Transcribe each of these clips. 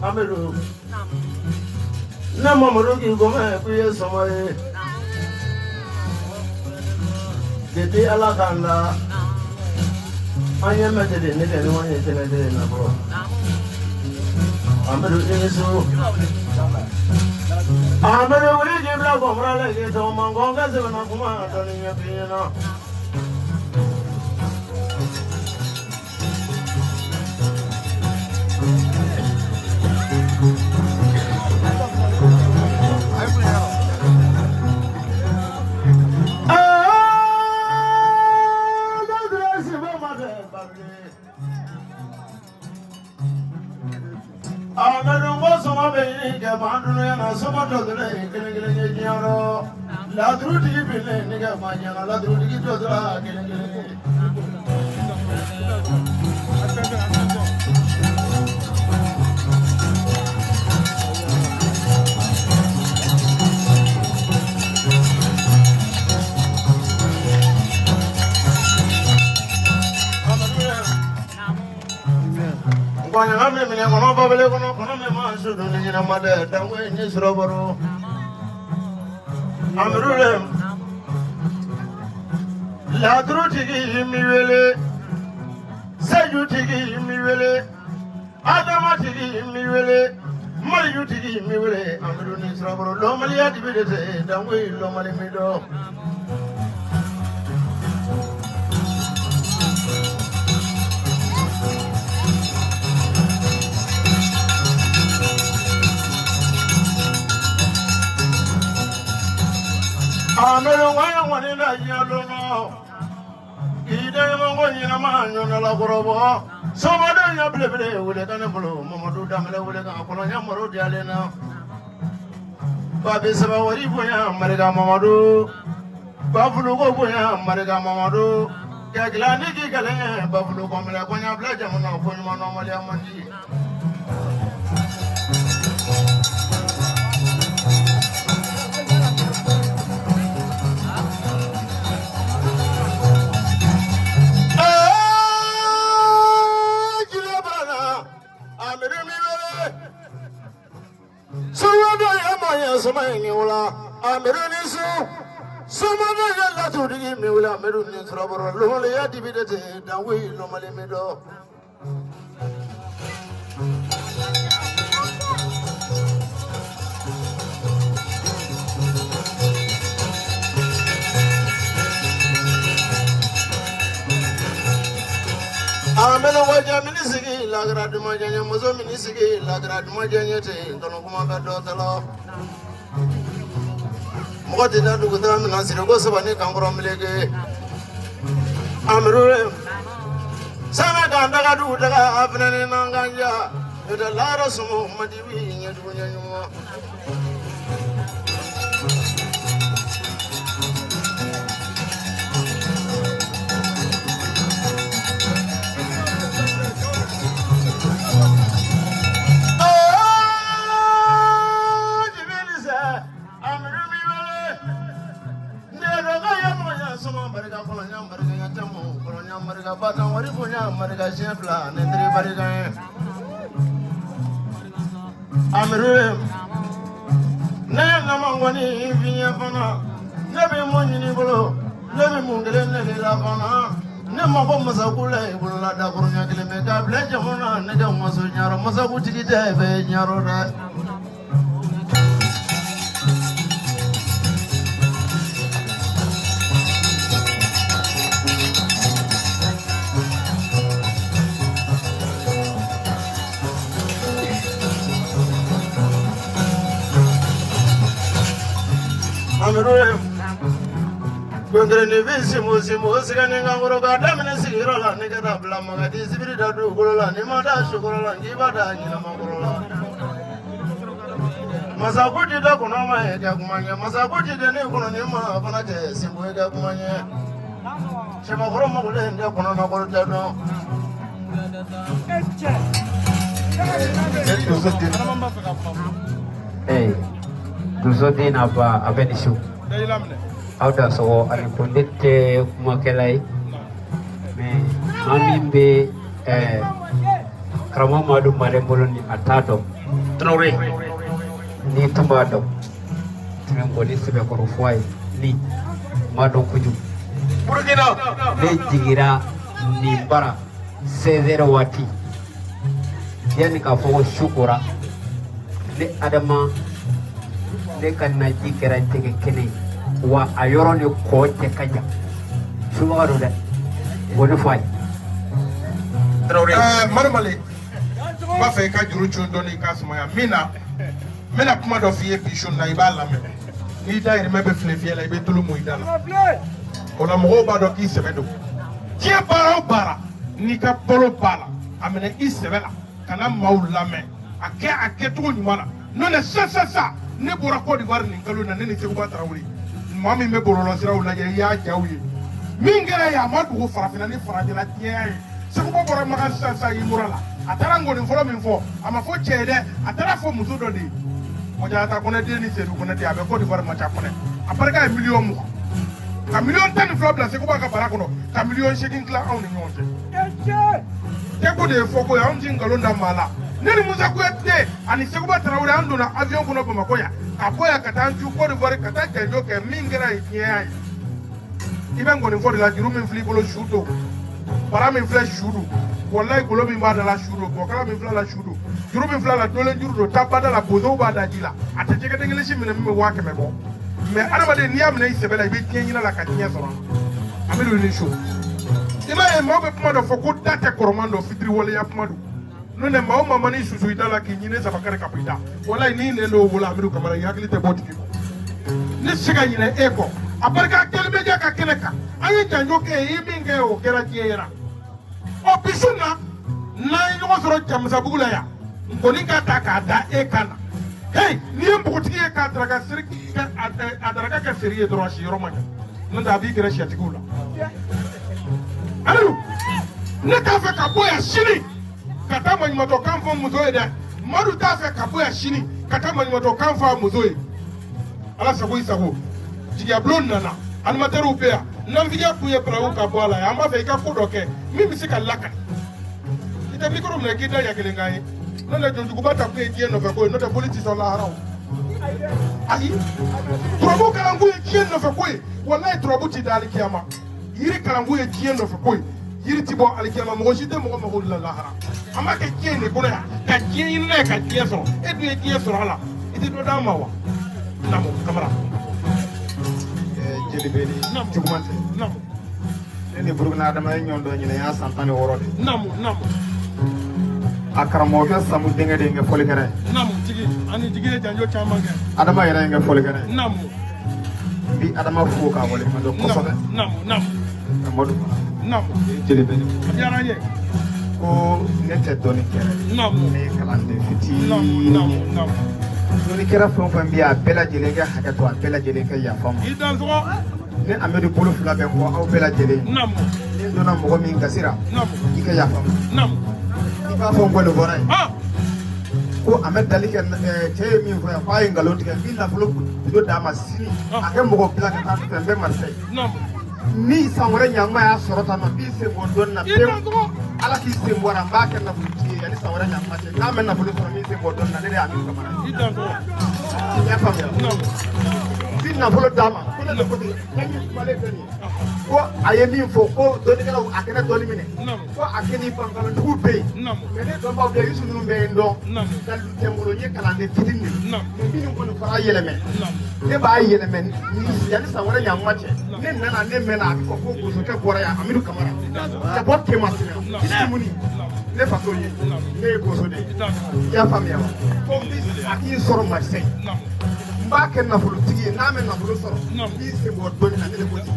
Ameru, na mamuruki gome kuye somaye. Dede alakanda, anya metede nede ni wanye tenede na bro. Ameru inisu. Ameru wili jibla gomra lege to mangonga sebana kuma tani nyapina. La truti bile niga manyana la truti dodra kele Kwanya ngame mine kono babele kono me masu duni na made dangwe ni suroboro Amrulem La drutigi miwele Sayutigi miwele Adamatigi miwele Mayutigi miwele Amruni suroboro lomali adibidete dangwe lomali mido Amelo wani na yalo no Ide mo ni na manyo na la gorobo Somodo nya bleble wule kana bolo Momodu damle wule ka kono nya moro diale na Babe saba wari boya marga Momodu Bafulu go boya marga Momodu Kagla ni ki kale bafulu ko mela ko nya bla jamono ko nyuma no mali amandi Samay wala ameruni su sumana yalla tudigi mi wala ameruni suraboro lo le ya dibidete dawi lo male medo amelo waja minisigi la gradu majanya mozo minisigi la gradu majanya te ndono kuma bedo talo Mokati na dukuta mina sirgo sabani kangoro milege Amrule Sana ganda gadu daga afnane nanganja Yoda lara sumo madiwi nyedunya nyuma Batang wari punya mereka siapa lah, nanti barikan. amiru ne namangoni vinya fana ne be munyi bolo ne be mungele ne la fana ne mako masakula ibolo la da kurunya kile me ka ble jamona ne ga maso nyaro masaku tikite be nyaro da amiru Gongre ni visi musi kani nganguro kada mene sigiro la ni kada bla magadi sibiri da du golola ni mada shukuro la ni bada nyina magolola masakuti da kuno ma e ga kumanya masakuti de ni kuno ni ma bana te simbo e ga kumanya shema goro mo gole nda kuno na goro da no Dusodin apa abenishu Auda so ali kondete kumakelai me amimbe kramo madu marembolo ni atado traure ni tumado tremboli sebe korofwai ni mado kuju burgina le jigira ni bara sezero wati yani ka fo shukura le adama le kanna jikera tege kene wa ayoro ni ko te kanya suba do de woni fay marmale ba fe ka juru chundo ni kasma ya mina kuma do fiye bishon na ibala me ni daire mebe flefie la ibe tulu mu idala ona mo ba do ki sebedo tie bara ni ka polo bala amene isebela kana maula me ake to ni mana no ne sa ne bora ko di war ni kalu na ne se ko ba tarawuri mami me bolo sira wala ya jawi mingere ya madu farafina ni farajila tiye se ko bora maka sa yimurala atara ngoni folo min fo ama fo chede atara fo muzudo di mo jata ko ne de ni sedu ko ne de abe ko di war ma cha ko ne aparka million mu ka million tan flobla se ko ba ka barako no ka million shekin kla on ni nyonte te ko de fo ko ya on jingalo ndamala neni musa kuete ani se ko ba tarawuri ando na avion ko no ba makoya apoya katanju ko de bore katake jo ke mingera ikiai iben ngoni fo de la juru min fli bolo shudo para min fle shudo wallahi ko lo min ba da la shudo ko kala min fla la shudo juru min fla la dole juru do tabada la bozo ba da jila atete ke ngeli shimine mi wa ke me bo me araba de niam ne isebela ibe tinyina la katinya so amilu ni shu ima e mo be puma do fo ko date koromando fitri wala ya puma do no ne mawo mama ni susu idala ki nyine sabakare kapita wala ni ne no wala amiru kamara yakli te boti ko ne siga nyine eko abarka kelbe ja ka keneka ayi janjo ke yiminge o kera tiera o bisuna na yo soro jamsa bugula ya ngoni ka taka da ekana hey ni mbuti e ka draga sirki ka adraga ka siriye dro shi romanya nda bi kera shi atigula amiru ne ka fa ka boya shini kata manyoto kanfo muzoe da madu ta fe kaboya shini kata manyoto kanfa muzoe ala sabu isabu jiya blon nana an materu bea nan viya kuye prawo ka bola ya ma fe ka kodoke mimi sika laka ita mikro mna kida ya kelengai nana jonju kubata ku etie no fe ko no te politics ola haraw ayi probo kalangu etie no fe ko wallahi trobu ti dali kiyama yiri kalangu etie no fe ko yiri tibo alikiyama mo jite mo ko la lahara ama ke tiene ko ya ka tiene ka tieso e du tieso hala iti do dama wa namo kamera jeli beli jugumante namo ni burgna dama nyondo nyine ya santane worode namo akaramo ke samu dinga de nge foligere namo tigi ani tigi janjo chamange adama yere nge foligere namo bi adama fu ka wole ma do ko sobe namo modu namo jeli beli yara ye ko nete doni kere namo ne kalande fiti namo doni kera fon fon biya bela jele ga hakato bela jele ka ya fam idan so ne amedu bolo fula be ko aw bela jele namo ne dona mo min gasira namo ika ya fam namo iba fon ko le boray ah ko amed dalike te min fo ya fayi ngalon tika bi la fulu do dama sini ake mo bila ka tan tembe marse namo ni sangore nyama ya sorota no bi se mo don na pe ala ki se mo ramba ke na futi ya ni san wɛrɛ ɲa parce que n'a mɛ nafolo sɔrɔ min se k'o dɔn na ne de y'a min kamara i y'a faamuya bi nafolo d'a ma ko ne de ko ten fɛn min kumalen filɛ nin ye ko a ye min fɔ ko dɔnnikɛlaw a kɛnɛ dɔnni minɛ ko a kɛ ni bankalontigiw bɛ yen mɛ ne dɔnbaw bɛ yen Yusu ninnu bɛ yen dɔn dalilu tɛ n bolo n ye kalanden fitinin de mɛ minnu kɔni fara yɛlɛmɛ ne b'a yɛlɛmɛ yanni san wɛrɛ ɲan ma cɛ ne nana ne mɛnna a bɛ fɔ ko bosokɛ bɔra yan Amidu Kamara ka bɔ Tema Sina Fitimuni ne faso ye ne ye boso de ye i y'a faamuya wa ko n bɛ a k'i sɔrɔ Marseille n b'a kɛ nafolotigi ye n'a mɛ nafolo sɔrɔ n b'i sen bɔ dɔnni na ne de ko ten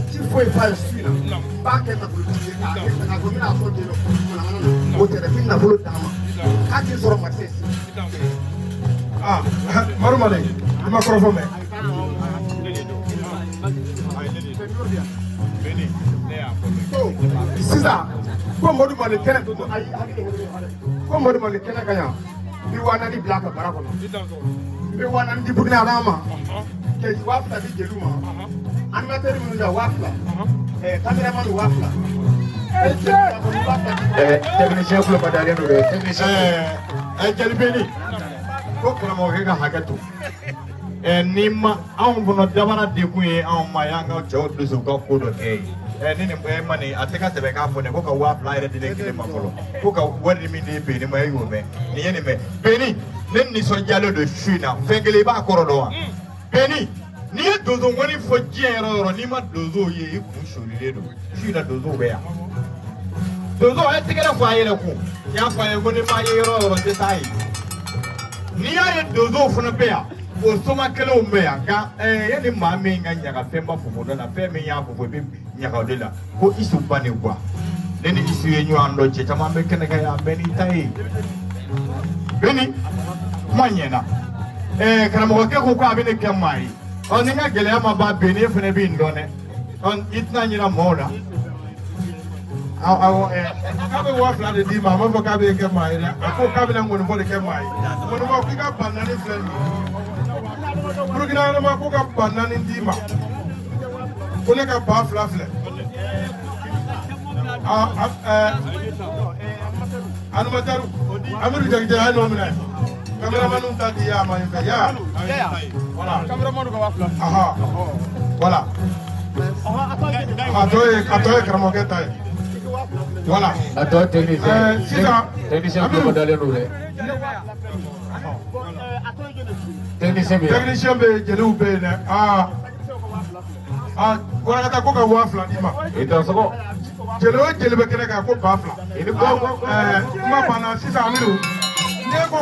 ci foyi f'a ye su in na n b'a kɛ nafolotigi ye k'a kɛ k'a fɔ n bɛna fɔ den dɔ manamana na o tɛ dɛ n bɛ nafolo d'a ma k'a k'i sɔrɔ Marseille Marumale i ma kɔrɔfɔ mɛn sisan ko Madu Male kɛnɛ ko Madu Male kɛnɛ ka yan n bɛ 4000 bila a ka bara kɔnɔ n bɛ 4000 di Burukina Araba ma kɛ 2000 di jeliw ma animateur minnu da 2000 caméraman 2000 technicien kulo badalen do dɛ technicien Jalibeni ko karamɔgɔkɛ ka hakɛ to ni ma anw fana dabara dekun ye anw ma y'an ka cɛw dusu ka ko dɔ kɛ ni nin ma nin a tɛ ka sɛbɛn k'a fɔ ne ko ka 2000 yɛrɛ di ne kelen ma fɔlɔ ko ka wari min di Beni ma e y'o mɛn nin ye nin mɛn Beni ne nisɔndiyalen don su in na fɛn kelen i b'a kɔrɔ dɔn wa Beni n'i ye donso ŋɔni fɔ diɲɛ yɔrɔ o yɔrɔ n'i ma donsow ye i kun sorilen don su in na donsow bɛ yan donso a ye tɛgɛrɛ fɔ a yɛrɛ kun n y'a fɔ a ye ko ni ma ye yɔrɔ o yɔrɔ tɛ taa ye n'i y'a ye donsow fana bɛ yan o soma kelenw bɛ yan nka yanni maa min ka ɲaga fɛnba fofo dɔ la fɛn min y'a fofo i bɛ ɲaga o de la ko Isu ba ne kuwa ne ni Isu ye ɲɔgɔn dɔn cɛ caman bɛ kɛnɛ kan yan bɛɛ n'i ta ye Beni kuma ɲɛna karamɔgɔkɛ ko a bɛ ne kɛ maa ye ni n ka gɛlɛya ma ban Beni e fana b'i dɔn dɛ i tɛna ɲina maaw la awɔ k'a bɛ 2000 de d'i ma a m'a fɔ k'a bɛ kɛ maa ye dɛ a ko k'a bɛna ŋɔnifɔ de kɛ maa ye ŋɔnifɔ k'i ka ba 4 filɛ nin ye Burukina Araba ko ka ba 4 d'i ma ko ne ka ba 2 filɛ animateur Amidu Jakite a ye n'o minɛ caméraman ta di ya ma nin fɛ ya voilà caméraman ka 2000 voilà a tɔ ye karamɔgɔkɛ ta ye voilà a tɔ technicien kulo badalen do dɛ technicien bɛ jeliw bɛ yen dɛ warakata ko ka 2000 d'i ma i tɛ sɔgɔ jeli o jeli bɛ kɛnɛ kan ko 2000 kuma banna sisan Amidu n'i ko